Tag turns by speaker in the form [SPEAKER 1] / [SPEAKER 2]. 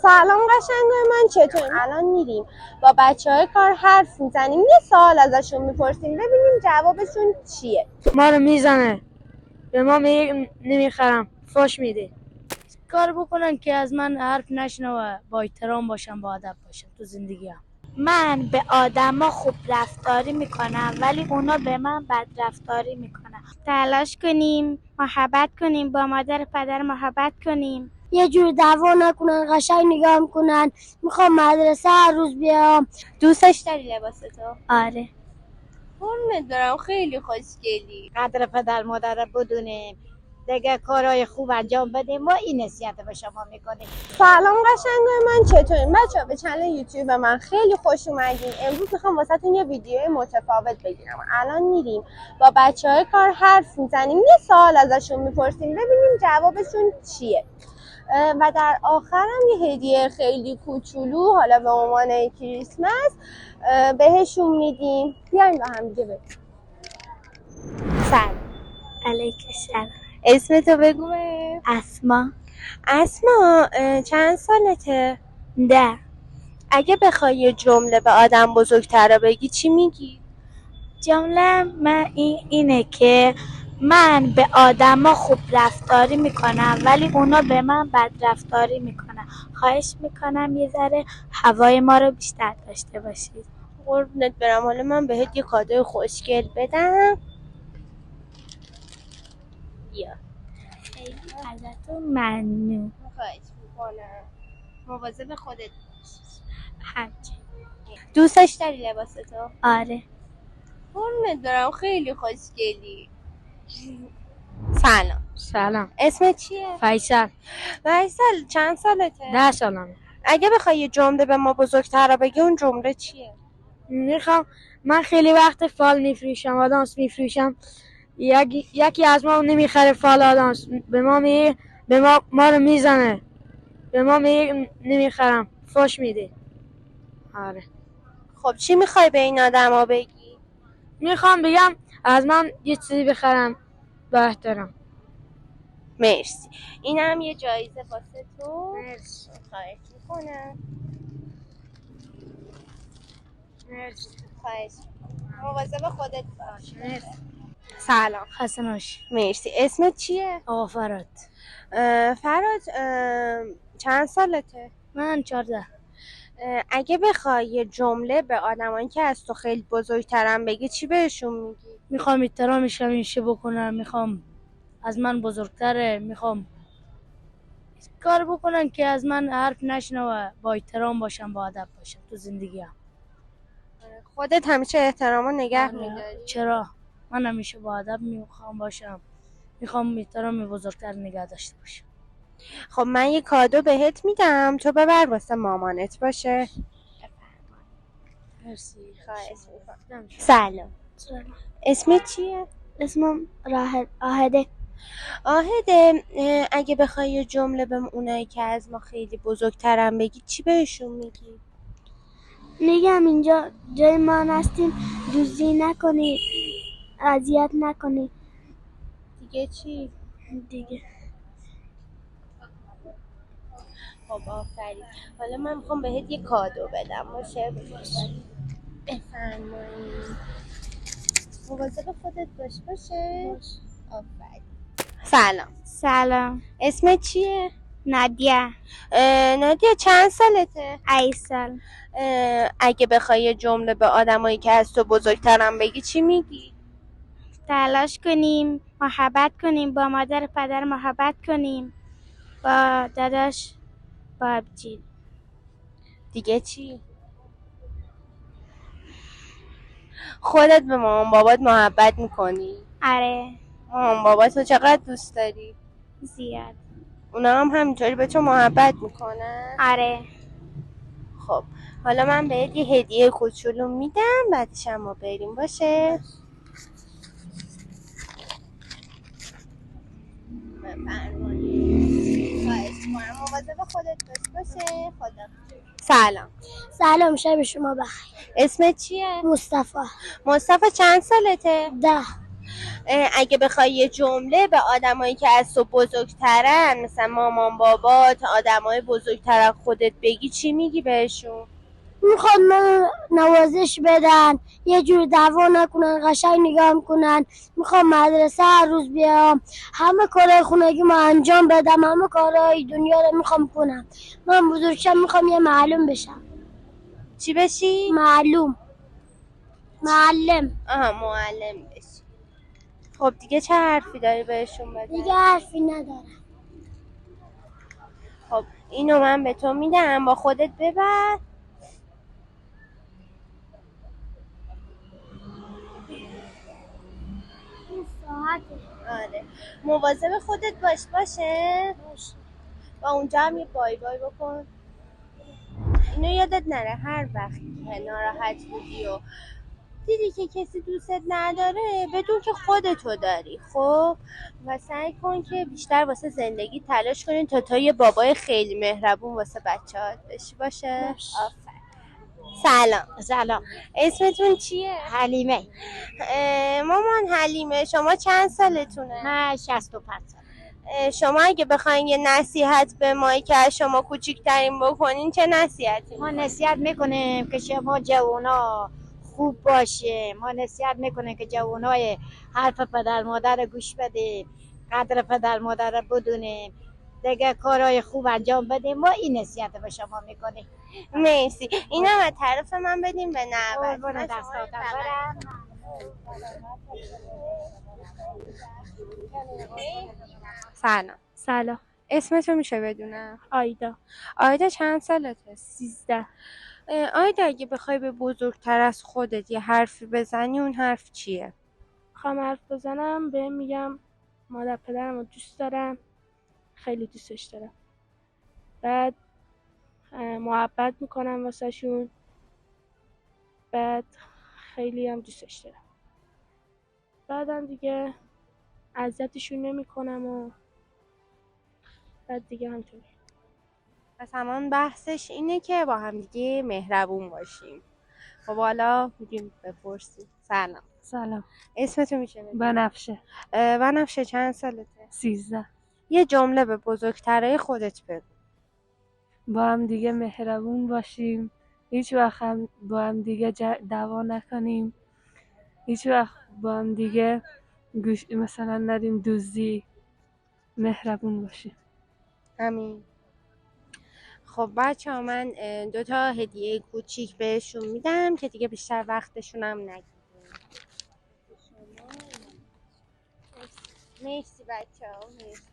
[SPEAKER 1] سلام قشنگای من، چطورین؟ الان میریم با بچه‌های کار حرف میزنیم، یه سوال ازشون میپرسیم ببینیم جوابشون چیه.
[SPEAKER 2] ما رو میزنه، به ما میگه نمیخرم، فاش میده. کار بکنن که از من حرف نشنوه، با احترام باشم، با ادب باشم تو زندگیم.
[SPEAKER 3] من به آدما خوب رفتاری میکنم ولی اونا به من بد رفتاری میکنن. تلاش کنیم محبت کنیم، با مادر پدر محبت کنیم،
[SPEAKER 4] یه جور دعوا نکنن، قشنگ نگاه کنن. میخوام مدرسه هر روز بیام.
[SPEAKER 1] دوستش داری لباستو؟
[SPEAKER 3] آره.
[SPEAKER 1] قربونت برم، خیلی خوشگلی.
[SPEAKER 5] قدر پدر مادر رو بدونیم، دیگه کارهای خوب انجام بدیم. ما این نصیحت به شما میکنیم.
[SPEAKER 1] سلام قشنگای من، چطورین؟ بچه‌ها به چنل یوتیوب من خیلی خوش اومدین. امروز میخوام واسهتون یه ویدیو متفاوت بگیرم. الان میریم با بچه‌های کار حرف میزنیم، یه سوال ازشون میپرسیم ببینیم جوابشون چیه. و در آخرم یه هدیه خیلی کوچولو حالا به عنوان کریسمس بهشون میدیم. بیاین با هم دیگه بریم. سلام.
[SPEAKER 3] علیک السلام.
[SPEAKER 1] اسمتو بگو. اسما چند سالته؟
[SPEAKER 3] 10.
[SPEAKER 1] اگه بخوای یه جمله به آدم بزرگتر بگی چی میگی؟
[SPEAKER 3] جمله من اینه که من به آدما خوب رفتاری میکنم ولی اونا به من بد رفتاری میکنن. خواهش میکنم یه ذره هوای ما رو بیشتر داشته باشید.
[SPEAKER 1] قربونت برم. حالا من بهت یه کادوی خوشگل بدم. بیا.
[SPEAKER 3] خیلی ازتون ممنون.
[SPEAKER 1] خواهش میکنم. مواظب خودت باش.
[SPEAKER 3] همچنین.
[SPEAKER 1] دوستش داری لباستو؟
[SPEAKER 3] آره.
[SPEAKER 1] قربونت برم، خیلی خوشگلی.
[SPEAKER 2] سلام.
[SPEAKER 1] اسمت چیه؟
[SPEAKER 2] فیصل.
[SPEAKER 1] چند سالته؟
[SPEAKER 2] 10 سالمه.
[SPEAKER 1] اگه بخوای یه جمله به ما بزرگتر بگی اون جمله چیه؟
[SPEAKER 2] من خیلی وقت فال میفروشم، آدامس میفروشم. یکی از ما نمیخره فال آدامس، به ما میگه ما رو میزنه، به ما میگه نمیخرم، فاش میده. آره.
[SPEAKER 1] خب چی میخوای به این آدما بگی؟
[SPEAKER 2] میخوام بگم از من یه چیزی بخرم با احترام.
[SPEAKER 1] مرسی. اینم یه جایزه واسه تو.
[SPEAKER 2] مرسی.
[SPEAKER 1] خواهش میکنم.
[SPEAKER 2] مرسی.
[SPEAKER 1] خواهش میکنم. مواظب خودت باش.
[SPEAKER 2] مرسی.
[SPEAKER 1] سلام.
[SPEAKER 2] خسته نباشی.
[SPEAKER 1] مرسی. اسمت چیه؟
[SPEAKER 2] آقا فراد.
[SPEAKER 1] فراد چند سالته؟
[SPEAKER 2] من 14.
[SPEAKER 1] اگه بخوای یه جمله به آدمایی که از تو خیلی بزرگترن بگی چی بهشون میگی؟
[SPEAKER 2] میخوام احترامش همیشه بکنم، میخوام از من بزرگتره، میخوام کار بکنن که از من حرف نشنوه، با احترام باشم، با ادب باشم تو زندگیم.
[SPEAKER 1] خودت همیشه احترامو نگه میداری؟
[SPEAKER 2] چرا؟ من همیشه با ادب میخوام باشم، میخوام احترام بزرگتر نگه داشته باشم.
[SPEAKER 1] خب من یه کادو بهت میدم، تو ببر واسه مامانت باشه.
[SPEAKER 2] مرسی.
[SPEAKER 1] خواهش میکنم.
[SPEAKER 3] سلام.
[SPEAKER 1] اسمت چیه؟
[SPEAKER 3] اسمم آهده.
[SPEAKER 1] آهده، اگه بخوای یه جمله به اونایی که از ما خیلی بزرگترن بگی چی بهشون میگی؟
[SPEAKER 3] میگم اینجا جای ما هستیم، دزدی نکنید، اذیت نکنید.
[SPEAKER 1] دیگه چی؟
[SPEAKER 3] دیگه
[SPEAKER 1] خب آفرین. حالا من میخوام بهت یه کادو بدم باشه؟ بفرمایید. مواظب خودت باشه؟ آفرین.
[SPEAKER 3] سلام.
[SPEAKER 1] اسمت چیه؟
[SPEAKER 3] نادیا.
[SPEAKER 1] نادیا چند سالته؟
[SPEAKER 3] 8 سال.
[SPEAKER 1] اگه بخوای یه جمله به آدمایی که از تو بزرگترن بگی چی میگی؟
[SPEAKER 3] تلاش کنیم محبت کنیم، با مادر پدر محبت کنیم، با داداش، با ابجی.
[SPEAKER 1] دیگه چی؟ خودت به مامان بابات محبت میکنی؟
[SPEAKER 3] آره.
[SPEAKER 1] مامان باباتو چقدر دوست داری؟
[SPEAKER 3] زیاد.
[SPEAKER 1] اونا هم همینطوری به تو محبت میکنن؟
[SPEAKER 3] آره.
[SPEAKER 1] خب حالا من بهت یه هدیه کوچولو میدم، بعدش هم ما بریم باشه؟ بفرمایید. خواهش می‌کنم. مواظب خودت باشه. خدا.
[SPEAKER 4] سلام، شب شما بخیر.
[SPEAKER 1] اسمت چیه؟
[SPEAKER 4] مصطفی.
[SPEAKER 1] مصطفی چند سالته؟
[SPEAKER 4] 10.
[SPEAKER 1] اگه بخوای یه جمله به آدمایی که از تو بزرگترن، مثلا مامان بابات، آدمای بزرگتر از خودت بگی، چی میگی بهشون؟
[SPEAKER 4] میخواد من نوازش بدن، یه جور دعوا نکنن، قشنگ نگاه کنن. میخوام مدرسه هر روز بیام، همه کارهای خونگی ما انجام بدم، همه کارهای دنیا رو میخوام کنم. من بزرگشم میخوام یه معلم بشم.
[SPEAKER 1] چی بشی؟
[SPEAKER 4] معلم.
[SPEAKER 1] معلم بشی. خب دیگه چه حرفی داری بهشون بزنی؟
[SPEAKER 4] دیگه حرفی ندارم.
[SPEAKER 1] خب اینو من به تو میدم، با خودت ببر. آره، مواظب خودت باشه. و اونجا هم یه بای بای بکن. اینو یادت نره هر وقت که ناراحت بودی و دیدی که کسی دوستت نداره، بدون که خودتو داری. خب و سعی کن که بیشتر واسه زندگی تلاش کنین تا یه بابای خیلی مهربون واسه بچه‌هات بشی. باشه؟ سلام. اسمتون چیه؟
[SPEAKER 5] حلیمه.
[SPEAKER 1] مامان حلیمه، شما چند سالتونه؟
[SPEAKER 5] من 65 سال.
[SPEAKER 1] شما اگه بخواین یه نصیحت به مایی که از شما کوچیک‌ترین بکنین، چه نصیحتی؟
[SPEAKER 5] ما نصیحت میکنیم که شما جوانا خوب باشه. ما نصیحت میکنیم که جوانای حرف پدر مادر گوش بدیم، قدر پدر مادر بدونیم، دیگه کارهای خوب انجام بدیم. ما این نصیحت به شما میکنیم.
[SPEAKER 1] مرسی. اینم از طرف من بدیم به نوه.
[SPEAKER 5] قربون دستاتون برم.
[SPEAKER 1] سلام. اسمتو میشه بدونم؟
[SPEAKER 2] آیدا
[SPEAKER 1] چند سالته؟
[SPEAKER 2] 13.
[SPEAKER 1] آیدا اگه بخوای به بزرگتر از خودت یه حرفی بزنی، اون حرف چیه؟
[SPEAKER 2] خواهم حرف بزنم به میگم مادر پدرم رو دوست دارم، خیلی دوستش دارم. بعد محبت میکنم واسه شون، بعد خیلی هم دوستش دارم. بعدم دیگه اذیتشون نمیکنم و بعد دیگه همطوری.
[SPEAKER 1] پس همان بحثش اینه که با هم دیگه مهربون باشیم. خب حالا میگیم بپرسیم.
[SPEAKER 6] سلام.
[SPEAKER 1] اسمتو میشه بدونم؟
[SPEAKER 6] بنفشه
[SPEAKER 1] چند سالته؟
[SPEAKER 6] 13.
[SPEAKER 1] یه جمله به بزرگترای خودت بگو.
[SPEAKER 6] با هم دیگه مهربون باشیم، هیچ وقت هم با هم دیگه دعوا نکنیم، هیچ وقت با هم دیگه مثلا ندیم دزدی، مهربون باشیم.
[SPEAKER 1] همین. خب بچه‌ها، من 2 تا هدیه کوچیک بهشون میدم که دیگه بیشتر وقتشون هم نگیریم. مرسی بچه‌ها. مرسی.